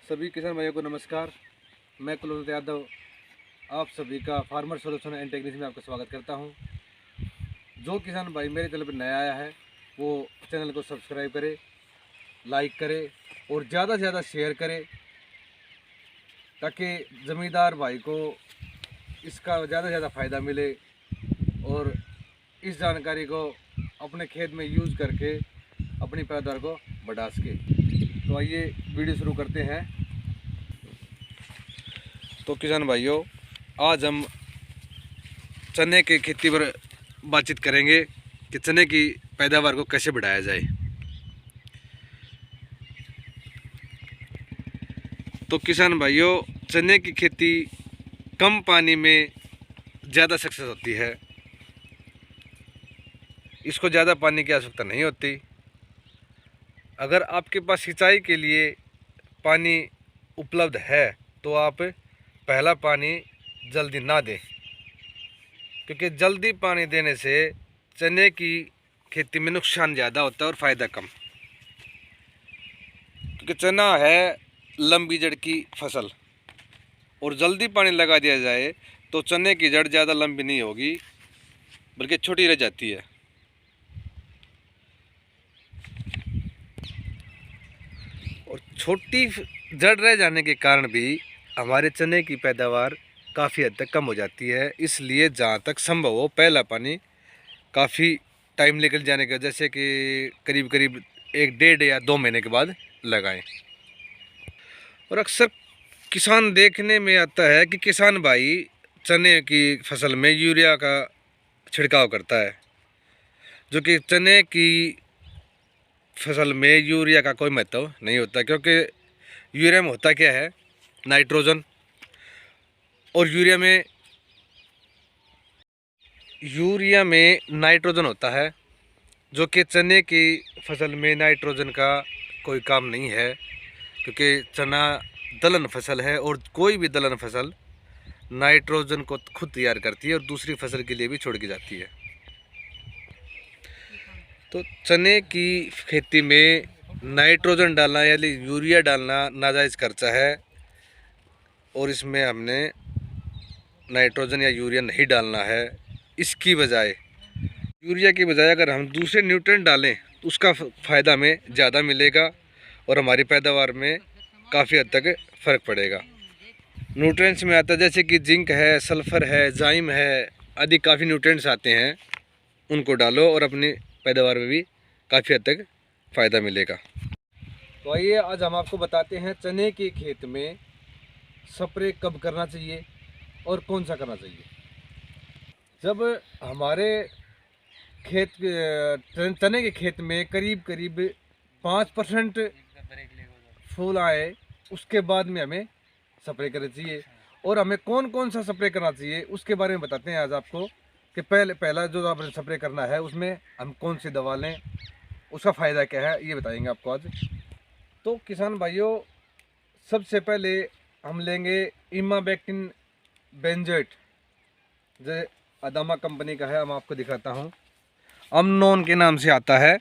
सभी किसान भाइयों को नमस्कार। मैं कुलवंत यादव आप सभी का फार्मर सॉल्यूशन एंड टेक्निक्स में आपका स्वागत करता हूं। जो किसान भाई मेरे चैनल पर नया आया है वो चैनल को सब्सक्राइब करे, लाइक करे और ज़्यादा से ज़्यादा शेयर करे ताकि ज़मींदार भाई को इसका ज़्यादा से ज़्यादा फ़ायदा मिले और इस जानकारी को अपने खेत में यूज़ करके अपनी पैदावार को बढ़ा सके। तो आइए वीडियो शुरू करते हैं। तो किसान भाइयों, आज हम चने की खेती पर बातचीत करेंगे कि चने की पैदावार को कैसे बढ़ाया जाए। तो किसान भाइयों, चने की खेती कम पानी में ज़्यादा सक्सेस होती है। इसको ज़्यादा पानी की आवश्यकता नहीं होती। अगर आपके पास सिंचाई के लिए पानी उपलब्ध है तो आप पहला पानी जल्दी ना दें, क्योंकि जल्दी पानी देने से चने की खेती में नुकसान ज़्यादा होता है और फ़ायदा कम। क्योंकि चना है लंबी जड़ की फसल और जल्दी पानी लगा दिया जाए तो चने की जड़ ज़्यादा लंबी नहीं होगी बल्कि छोटी रह जाती है। और छोटी जड़ रह जाने के कारण भी हमारे चने की पैदावार काफ़ी हद तक कम हो जाती है। इसलिए जहाँ तक संभव हो पहला पानी काफ़ी टाइम निकल जाने का, जैसे कि करीब करीब 1 डेढ़ या 2 महीने के बाद लगाएं। और अक्सर किसान देखने में आता है कि किसान भाई चने की फसल में यूरिया का छिड़काव करता है, जो कि चने की फसल में यूरिया का कोई महत्व नहीं होता। क्योंकि यूरिया में होता क्या है, नाइट्रोजन, और यूरिया में नाइट्रोजन होता है, जो कि चने की फसल में नाइट्रोजन का कोई काम नहीं है। क्योंकि चना दलहन फसल है और कोई भी दलहन फसल नाइट्रोजन को खुद तैयार करती है और दूसरी फसल के लिए भी छोड़ की जाती है। तो चने की खेती में नाइट्रोजन डालना यानी यूरिया डालना नाजायज़ खर्चा है और इसमें हमने नाइट्रोजन या यूरिया नहीं डालना है। इसकी बजाय यूरिया की बजाय अगर हम दूसरे न्यूट्रिएंट डालें तो उसका फ़ायदा हमें ज़्यादा मिलेगा और हमारी पैदावार में काफ़ी हद तक फ़र्क पड़ेगा। न्यूट्रिएंट्स में आता है जैसे कि जिंक है, सल्फ़र है, जाइम है आदि काफ़ी न्यूट्रिएंट्स आते हैं, उनको डालो और अपनी पैदावार में भी काफ़ी हद तक फ़ायदा मिलेगा। तो आइए आज हम आपको बताते हैं चने के खेत में स्प्रे कब करना चाहिए और कौन सा करना चाहिए। जब हमारे चने के खेत में करीब करीब 5% फूल आए उसके बाद में हमें स्प्रे करना चाहिए। और हमें कौन कौन सा स्प्रे करना चाहिए उसके बारे में बताते हैं आज आपको कि पहला जो आपने स्प्रे करना है उसमें हम कौन सी दवा लें, उसका फ़ायदा क्या है, ये बताएंगे आपको आज। तो किसान भाइयों, सबसे पहले हम लेंगे इमाबेक्टिन बेंजोएट, जो अदामा कंपनी का है। हम आपको दिखाता हूँ, अमनोन के नाम से आता है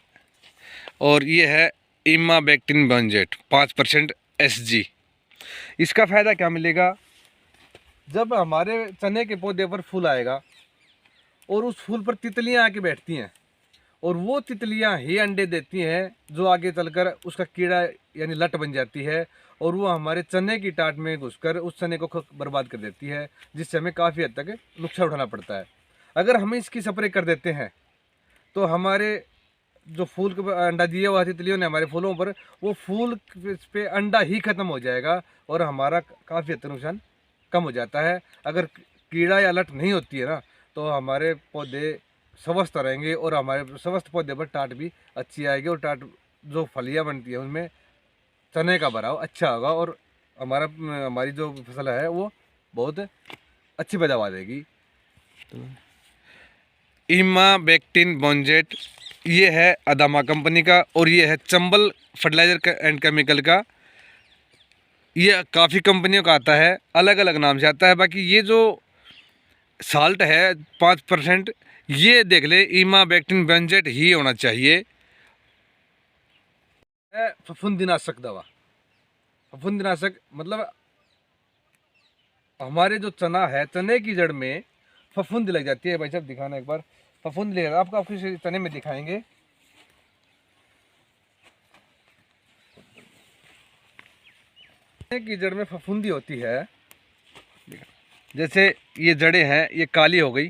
और ये है इमाबेक्टिन बेंजोएट 5% SG। इसका फ़ायदा क्या मिलेगा, जब हमारे चने के पौधे पर फूल आएगा और उस फूल पर तितलियां आके बैठती हैं और वो तितलियां ही अंडे देती हैं जो आगे चलकर उसका कीड़ा यानी लट बन जाती है और वो हमारे चने की टाट में घुसकर उस चने को बर्बाद कर देती है, जिससे हमें काफ़ी हद तक नुकसान उठाना पड़ता है। अगर हम इसकी स्प्रे कर देते हैं तो हमारे जो फूल के अंडा दिया हुआ तितलियों ने हमारे फूलों पर, वो फूल पे अंडा ही ख़त्म हो जाएगा और हमारा काफ़ी हद तक नुकसान कम हो जाता है। अगर कीड़ा या लट नहीं होती है ना तो हमारे पौधे स्वस्थ रहेंगे और हमारे स्वस्थ पौधे पर टाट भी अच्छी आएगी और टाट जो फलियाँ बनती है उनमें चने का भराव अच्छा होगा और हमारी जो फसल है वो बहुत अच्छी पैदावार देगी। तो इमाबेक्टिन बेंजोएट ये है अदामा कंपनी का और ये है चंबल फर्टिलाइजर एंड केमिकल का। ये काफ़ी कंपनियों का आता है, अलग अलग नाम से आता है। बाकी ये जो साल्ट है 5%, ये देख ले इमाबेक्टिन बेंजोएट ही होना चाहिए। फफूंदीनाशक दवा फफूंदनाशक मतलब हमारे जो चना है, चने की जड़ में फफूंद लग जाती है। भाई साहब दिखाना एक बार, फफूंद लग आपको आपके चने में दिखाएंगे। चने की जड़ में फफूंदी होती है, जैसे ये जड़ें हैं ये काली हो गई,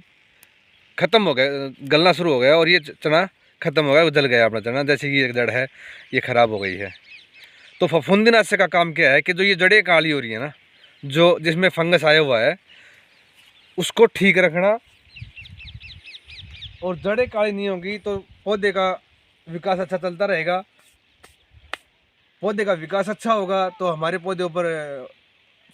खत्म हो गया, गलना शुरू हो गया, और ये चना खत्म हो गया, वो जल गया अपना चना। जैसे ये जड़ है ये खराब हो गई है। तो फफूंदनाशक का काम क्या है कि जो ये जड़ें काली हो रही है ना, जो जिसमें फंगस आया हुआ है, उसको ठीक रखना। और जड़ें काली नहीं होंगी तो पौधे का विकास अच्छा चलता रहेगा। पौधे का विकास अच्छा होगा तो हमारे पौधे ऊपर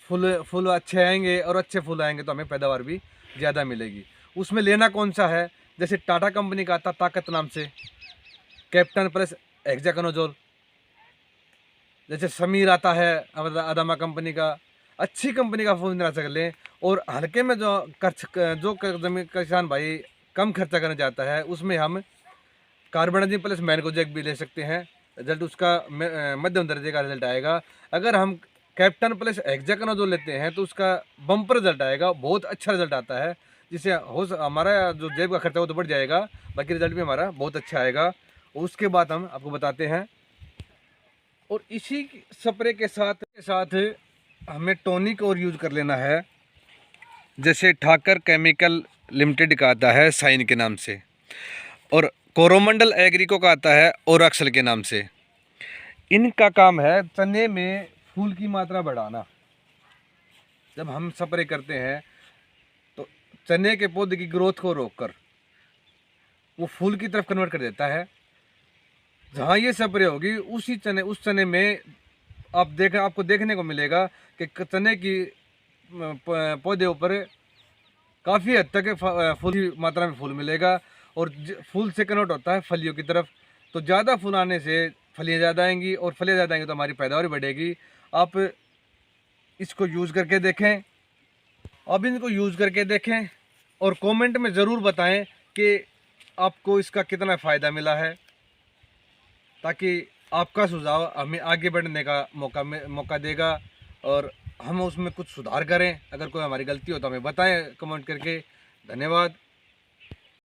फूल फूल अच्छे आएंगे, और अच्छे फूल आएंगे तो हमें पैदावार भी ज़्यादा मिलेगी। उसमें लेना कौन सा है, जैसे टाटा कंपनी का आता ताकत नाम से, कैप्टन प्लस हेक्साकोनाजोल, जैसे समीर आता है अदामा कंपनी का। अच्छी कंपनी का फफूंदनाशक लें। और हल्के में जो जमीन किसान भाई कम खर्चा करना चाहता है, उसमें हम कार्बोडाजिम प्लस मैनकोजेब भी ले सकते हैं। रिजल्ट उसका मध्यम दर्जे का रिजल्ट आएगा। अगर हम कैप्टन प्लस हेक्साकोनाजोल लेते हैं तो उसका बम्पर रिजल्ट आएगा, बहुत अच्छा रिजल्ट आता है, जिससे हमारा जो जेब का खर्चा वो तो बढ़ जाएगा, बाकी रिजल्ट भी हमारा बहुत अच्छा आएगा। उसके बाद हम आपको बताते हैं। और इसी स्प्रे के साथ हमें टॉनिक और यूज कर लेना है, जैसे ठाकर केमिकल लिमिटेड का आता है साइन के नाम से, और कोरोमंडल एग्रीको का आता है ओराक्सल के नाम से। इनका काम है चने में फूल की मात्रा बढ़ाना। जब हम स्प्रे करते हैं तो चने के पौधे की ग्रोथ को रोककर वो फूल की तरफ कन्वर्ट कर देता है। जहाँ ये स्प्रे होगी उस चने में आपको देखने को मिलेगा कि चने की पौधे ऊपर काफ़ी हद तक फूल की मात्रा में फूल मिलेगा, और फूल से कन्वर्ट होता है फलियों की तरफ। तो ज़्यादा फूल आने से फलियाँ ज़्यादा आएंगी, और फलियाँ ज़्यादा आएंगी तो हमारी पैदावार बढ़ेगी। आप इसको यूज़ करके देखें, अब इनको यूज़ करके देखें, और कमेंट में ज़रूर बताएं कि आपको इसका कितना फ़ायदा मिला है, ताकि आपका सुझाव हमें आगे बढ़ने का मौका देगा, और हम उसमें कुछ सुधार करें। अगर कोई हमारी गलती हो तो हमें बताएं कमेंट करके। धन्यवाद।